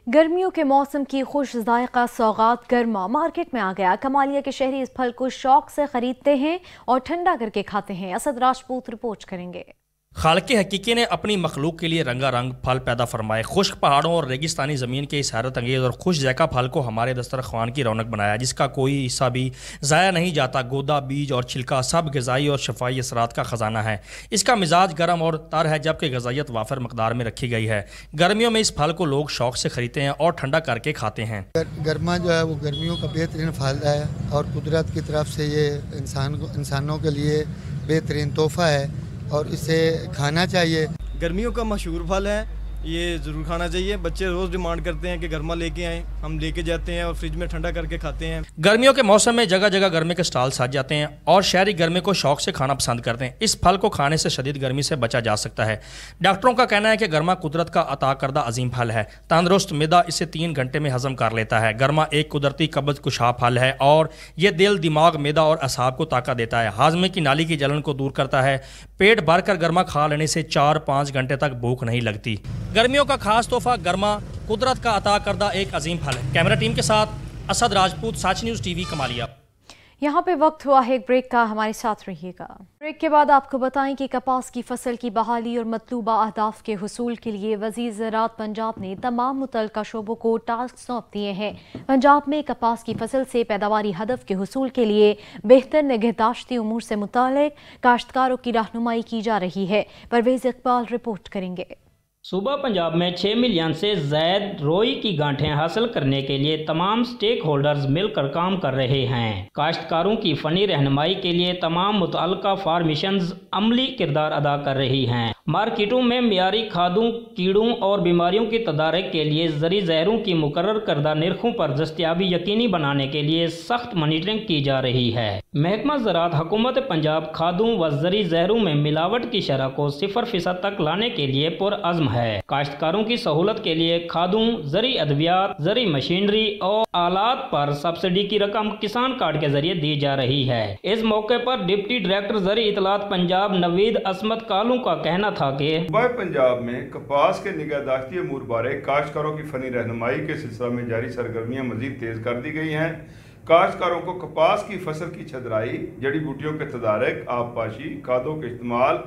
गर्मियों के मौसम की खुश जायका सौगात गर्मा मार्केट में आ गया। कमालिया के शहरी इस फल को शौक से खरीदते हैं और ठंडा करके खाते हैं। असद राजपूत रिपोर्ट करेंगे। खालिक हकीकी ने अपनी मखलूक के लिए रंगारंग फल पैदा फरमाए। खुश्क पहाड़ों और रेगिस्तानी ज़मीन के इस हैरत अंगेज़ और खुश जैका फल को हमारे दस्तरखान की रौनक बनाया, जिसका कोई हिस्सा भी ज़ाया नहीं जाता। गोदा, बीज और छिलका सब ग़िज़ाई और शफाई असरात का ख़जाना है। इसका मिजाज गर्म और तर है, जबकि ग़िज़ाइयत वाफर मकदार में रखी गई है। गर्मियों में इस फल को लोग शौक़ से ख़रीदते हैं और ठंडा करके खाते हैं। गर्मा जो है वो गर्मियों का बेहतरीन फल है और कुदरत की तरफ से ये इंसानों के लिए बेहतरीन तोहफ़ा है और इसे खाना चाहिए। गर्मियों का मशहूर फल है, ये ज़रूर खाना चाहिए। बच्चे रोज़ डिमांड करते हैं कि गर्मा लेके आएँ, हम लेके जाते हैं और फ्रिज में ठंडा करके खाते हैं। गर्मियों के मौसम में जगह जगह गर्मे के स्टॉल सज जाते हैं और शहरी गर्मे को शौक से खाना पसंद करते हैं। इस फल को खाने से शदीद गर्मी से बचा जा सकता है। डॉक्टरों का कहना है कि गर्मा कुदरत का अता करदा अजीम फल है। तंदुरुस्त मिदा इसे 3 घंटे में हजम कर लेता है। गर्मा एक कुदरती कब्ज़ कुशा फल है और ये दिल, दिमाग, मिदा और असाब को ताकत देता है। हाजमे की नाली की जलन को दूर करता है। पेट भर कर गर्मा खा लेने से 4-5 घंटे तक भूख नहीं लगती। गर्मियों का खास तोहफा गर्मा कुदरत का अता करदा एक अजीम फल है। कैमरा टीम के साथ असद राजपूत, साच न्यूज़ टीवी, कमालिया। यहाँ पे वक्त हुआ है एक ब्रेक का, हमारे साथ रहिएगा। ब्रेक के बाद आपको बताएं कि कपास की फसल की बहाली और मतलूबा अहदाफ के हुसूल के लिए वज़ीर ज़राअत पंजाब ने तमाम मुतल्लिका शोबों को टास्क सौंप दिए हैं। पंजाब में कपास की फसल से पैदावारी हदफ के हुसूल के लिए बेहतर निगहदाश्ती उमूर से मुताल्लिक काश्तकारों की रहनुमाई की जा रही है। परवेज़ इकबाल रिपोर्ट करेंगे। सूबा पंजाब में 6 मिलियन से ज़ायद रोई की गांठें हासिल करने के लिए तमाम स्टेक होल्डर्स मिलकर काम कर रहे हैं। काश्तकारों की फनी रहनुमाई के लिए तमाम मुतअल्लिका फार्मेशंस अमली किरदार अदा कर रही हैं। मार्केटों में मियारी खादों, कीड़ों और बीमारियों की तदारक के लिए ज़री ज़हरों की मुकर्रर करदा निर्खों पर दस्तयाबी यकीनी बनाने के लिए सख्त मॉनिटरिंग की जा रही है। महकमा ज़राअत हुकूमत पंजाब खादों व ज़री ज़हरों में मिलावट की शरह को 0% तक लाने के लिए पुरअज़्म है। काश्तकारों की सहूलत के लिए खादों, ज़री अद्वियात, ज़री मशीनरी और आलात पर सब्सिडी की रकम किसान कार्ड के जरिए दी जा रही है। इस मौके पर डिप्टी डायरेक्टर ज़री इतलात पंजाब नवीद असमत कालू का कहना था कि पंजाब में कपास के निगहदाश्ती अमूर बारे काश्तकारों की फनी रहनुमाई के सिलसिले में जारी सरगर्मियां मजीद तेज कर दी गई हैं। काश्तकारों को कपास की फसल की छदराई, जड़ी बूटियों के तदारक, आबपाशी, खादों के इस्तेमाल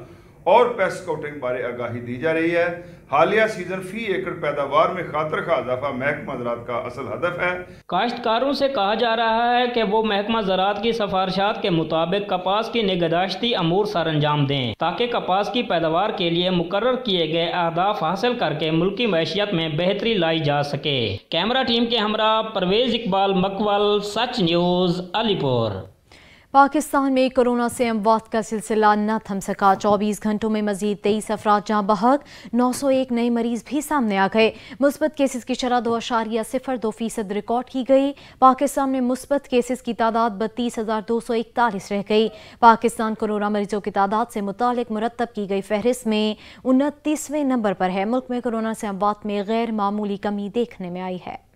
और पेस्ट स्काउटिंग बारे आगाही दी जा रही है। हालिया सीजन फी एकड़ पैदावार में खातर खा इजाफा महकमा ज़राअत का असल हदफ है। काश्तकारों से कहा जा रहा है कि वो महकमा ज़राअत की सिफारिशात के मुताबिक कपास की निगहदाश्ती अमूर सर अंजाम दें ताकि कपास की पैदावार के लिए मुकर्रर किए गए अहदाफ हासिल करके मुल्की मैशियत में बेहतरी लाई जा सके। कैमरा टीम के हमरा परवेज इकबाल मकवल, सच न्यूज़, अलीपुर। पाकिस्तान में कोरोना से अमवात का सिलसिला न थम सका। 24 घंटों में मजीद 23 अफराद जहाँ बहक, 901 नए मरीज भी सामने आ गए। मुस्बत केसेस की शरह 2.02% रिकॉर्ड की गई। पाकिस्तान में मुस्बत केसेस की तादाद 32,241 रह गई। पाकिस्तान कोरोना मरीजों की तादाद से मुतालिक मुरतब की गई फहरिस्त में 29वें नंबर पर है। मुल्क में कोरोना से अमवात में गैर मामूली कमी देखने में आई है।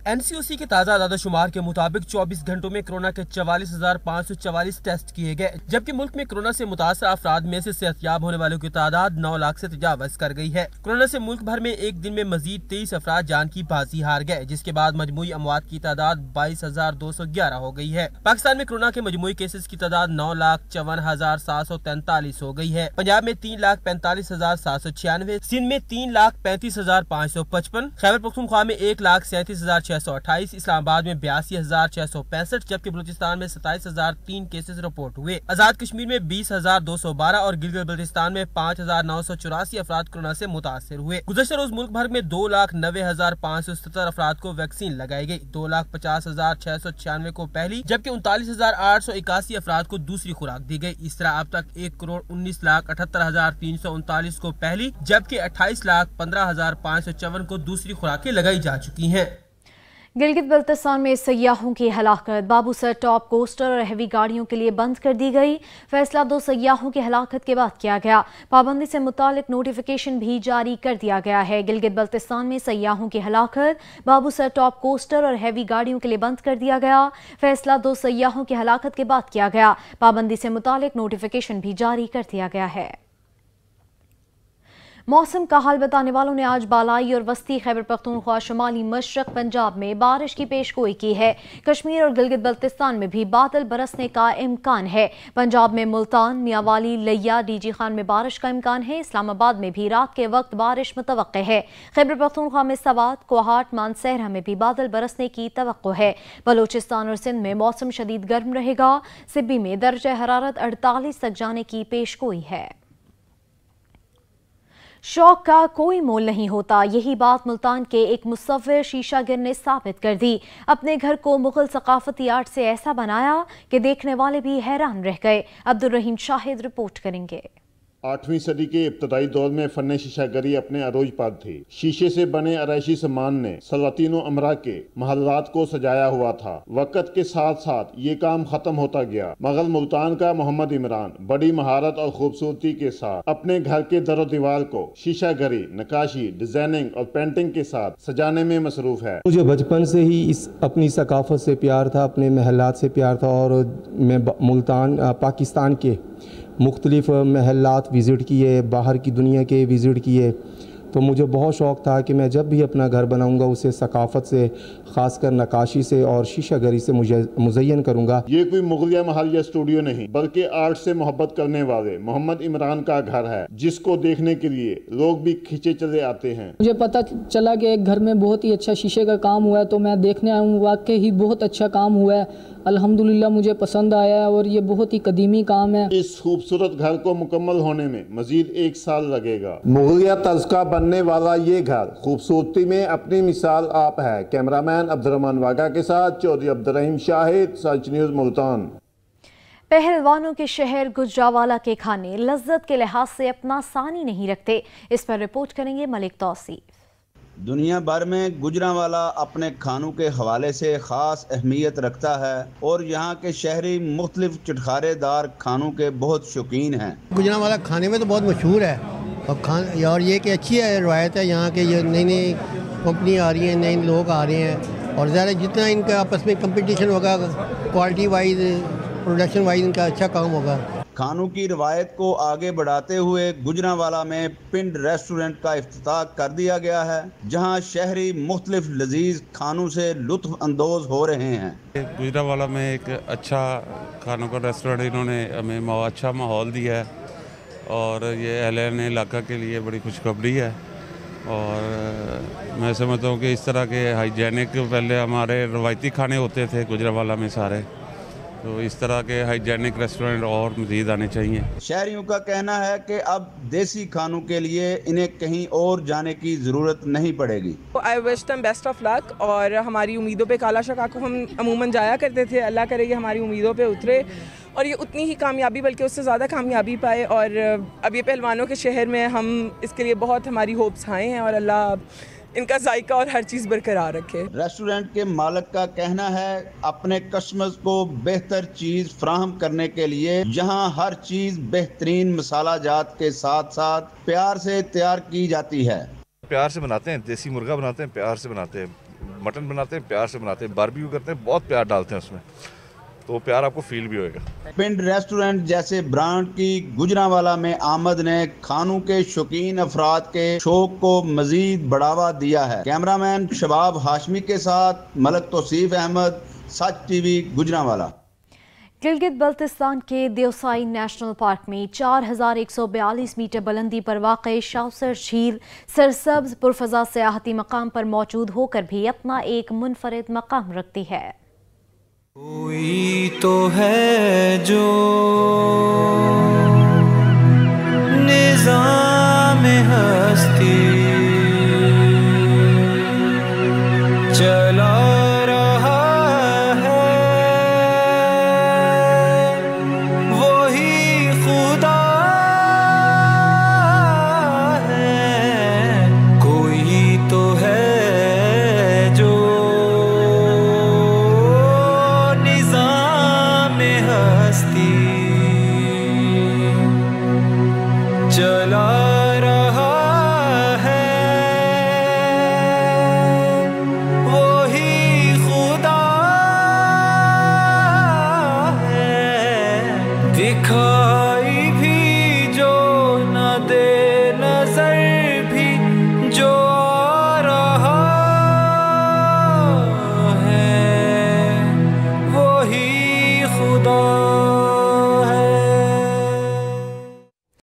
एनसीओसी के ताज़ा आदादशुमार के मुताबिक 24 घंटों में कोरोना के 44,544 टेस्ट किए गए, जबकि मुल्क में कोरोना से मुतासर अफराद में से सेहतयाब होने वालों की तादाद 9 लाख से तजावज़ कर गई है। कोरोना से मुल्क भर में एक दिन में मजीद 23 अफराद जान की बाजी हार गए, जिसके बाद मजमूई अमवात की तादाद 22,211 हो गई है। पाकिस्तान में कोरोना के मजमूई केसेस की तादाद 9,54,743 हो गई है। पंजाब में 3,45,796, सिंध में 3,35,555, खैबर पख्तूनख्वा में 1,37,628, इस्लामाबाद में 82,665, जबकि बलूचिस्तान में 27,003 केसेस रिपोर्ट हुए। आजाद कश्मीर में 20,212 और गिलगित बल्तिस्तान में 5,984 अफराद कोरोना से मुतासर हुए। गुज़श्ता रोज मुल्क भर में 2,90,570 अफराद को वैक्सीन लगाई गई। 2,50,696 को पहली, जबकि 39,881 अफराद को दूसरी खुराक दी गई। इस तरह अब तक 1,19,78,339 को पहली, जबकि 28,15,554 को दूसरी खुराकें लगाई जा चुकी हैं। गिलगित बल्तिस्तान में सयाहों की हलाकत, बाबूसर टॉप कोस्टर और हैवी गाड़ियों के लिए बंद कर दी गई। फैसला 2 सयाहों की हलाकत के बाद किया गया। पाबंदी से मुतालिक नोटिफिकेशन भी जारी कर दिया गया है। गिलगित बल्तिस्तान में सयाहों की हलाकत, बाबूसर टॉप कोस्टर और हैवी गाड़ियों के लिए बंद कर दिया गया। फैसला 2 सयाहों की हलाकत के बाद किया गया। पाबंदी से मुतालिक नोटिफिकेशन भी जारी कर दिया गया है। मौसम का हाल बताने वालों ने आज बालाई और वस्ती खैबर पख्तूनख्वा, शुमाली मशरक पंजाब में बारिश की पेशगोई की है। कश्मीर और गिलगित बल्तिस्तान में भी बादल बरसने का इम्कान है। पंजाब में मुल्तान, मियांवाली, लिया, डीजी खान में बारिश का इम्कान है। इस्लामाबाद में भी रात के वक्त बारिश मुतवक्के है। खैबर पख्तूनख्वा में सवात, कोहाट, मानसहरा में भी बादल बरसने की तवक्को है। बलूचिस्तान और सिंध में मौसम शदीद गर्म रहेगा। सिब्बी में दर्जा हरारत 48 तक जाने की पेशगोई है। शौक का कोई मोल नहीं होता, यही बात मुल्तान के एक मुसव्विर शीशागिर ने साबित कर दी। अपने घर को मुगल सकाफती आर्ट से ऐसा बनाया कि देखने वाले भी हैरान रह गए। अब्दुल रहीम शाहिद रिपोर्ट करेंगे। 8वीं सदी के इब्तदाई दौर में फन शीशागरी अपने अरोज पर थी। शीशे से बने आराइशी सामान ने सलातीनों अमरा के महलात को सजाया हुआ था। वक्त के साथ साथ ये काम खत्म होता गया, मगर मुल्तान का मोहम्मद इमरान बड़ी महारत और खूबसूरती के साथ अपने घर के दरो दीवार को शीशागरी, नकाशी, डिजाइनिंग और पेंटिंग के साथ सजाने में मसरूफ है। मुझे बचपन से ही इस अपनी सकाफत से प्यार था, अपने महलात से प्यार था, और मैं मुल्तान पाकिस्तान के मुख्तलिफ महलात विज़िट किए, बाहर की दुनिया के विज़िट किए, तो मुझे बहुत शौक़ था कि मैं जब भी अपना घर बनाऊंगा उसे सकाफ़त से, ख़ासकर नक्काशी से और शीशा गरी से मुज़य्यन करूंगा। ये कोई मुगलिया महल या स्टूडियो नहीं, बल्कि आर्ट से मोहब्बत करने वाले मोहम्मद इमरान का घर है, जिसको देखने के लिए लोग भी खींचे चले आते हैं। मुझे पता चला कि एक घर में बहुत ही अच्छा शीशे का काम हुआ है, तो मैं देखने आया हूँ। वाकई ही बहुत अच्छा काम हुआ है, अल्हम्दुलिल्लाह मुझे पसंद आया है और ये बहुत ही कदीमी काम है। इस खूबसूरत घर को मुकम्मल होने में मजीद 1 साल लगेगा। मुगलिया तर्ज का बनने वाला ये घर खूबसूरती में अपनी मिसाल आप है। कैमरामैन अब्दुर्रहमान वागा के साथ चौधरी अब्दुर्रहीम शाहिद, सच न्यूज़ मुल्तान। पहलवानों के शहर गुजरावाला के खाने लज्जत के लिहाज से अपना सानी नहीं रखते। इस पर रिपोर्ट करेंगे मलिक तौसीफ। दुनिया भर में गुजरावाला अपने खानों के हवाले से ख़ास अहमियत रखता है और यहाँ के शहरी मुख्तलिफ चटखारेदार खानों के बहुत शौकीन हैं। गुजरावाला खाने में तो बहुत मशहूर है और ये कि अच्छी है रवायत है यहाँ के। ये नई नई कंपनी आ रही हैं, नए लोग आ रहे हैं और ज़्यादा जितना इनका आपस में कंपटीशन होगा, क्वालिटी वाइज, प्रोडक्शन वाइज इनका अच्छा काम होगा। खानों की रवायत को आगे बढ़ाते हुए गुजरावाला में पिंड रेस्टोरेंट का इफ्तिताह कर दिया गया है, जहां शहरी मुख्तलिफ लजीज खानों से लुत्फ अंदोज हो रहे हैं। गुजरावाला में एक अच्छा खानों का रेस्टोरेंट इन्होंने हमें अच्छा माहौल दिया है और ये अहले इलाका के लिए बड़ी खुशखबरी है। और मैं समझता हूँ कि इस तरह के हाइजेनिक, पहले हमारे रवायती खाने होते थे गुजरावाला में सारे, तो इस तरह के हाइजेनिक रेस्टोरेंट और मज़ीद आने चाहिए। शहरियों का कहना है कि अब देसी खानों के लिए इन्हें कहीं और जाने की ज़रूरत नहीं पड़ेगी। I wish them best of luck और हमारी उम्मीदों पे काला शकाको हम अमूमन जाया करते थे। अल्लाह करे कि हमारी उम्मीदों पे उतरे और ये उतनी ही कामयाबी बल्कि उससे ज़्यादा कामयाबी पाए। और अब ये पहलवानों के शहर में हम इसके लिए बहुत हमारी होप्स हाई हैं और अल्लाह इनका जायका और हर चीज़ बरकरार रखे। रेस्टोरेंट के मालिक का कहना है अपने कस्टमर्स को बेहतर चीज़ फराहम करने के लिए यहाँ हर चीज़ बेहतरीन मसाला जात के साथ साथ प्यार से तैयार की जाती है। प्यार से बनाते हैं, देसी मुर्गा बनाते हैं, प्यार से बनाते हैं, मटन बनाते हैं, प्यार से बनाते हैं, बारबेक्यू करते हैं, बहुत प्यार डालते हैं उसमें, तो प्यार आपको फील भी होएगा। पिंड रेस्टोरेंट जैसे ब्रांड की गुजरावाला में आमद ने खानों के शौकीन अफराद के शौक को मजीद बढ़ावा दिया है। कैमरामैन शबाब हाशमी के साथ मलिक तौसीफ अहमद, सच टीवी, गुजरावाला। गिलगित बल्तिस्तान के देवसाई नेशनल पार्क में 4142 मीटर बुलंदी पर वाक़ई शाउसर झील सरसब्ज पुरफजा सियाहती मकाम पर मौजूद होकर भी अपना एक मुनफरिद मकाम रखती है। कोई तो है जो निज़ाम हस्ती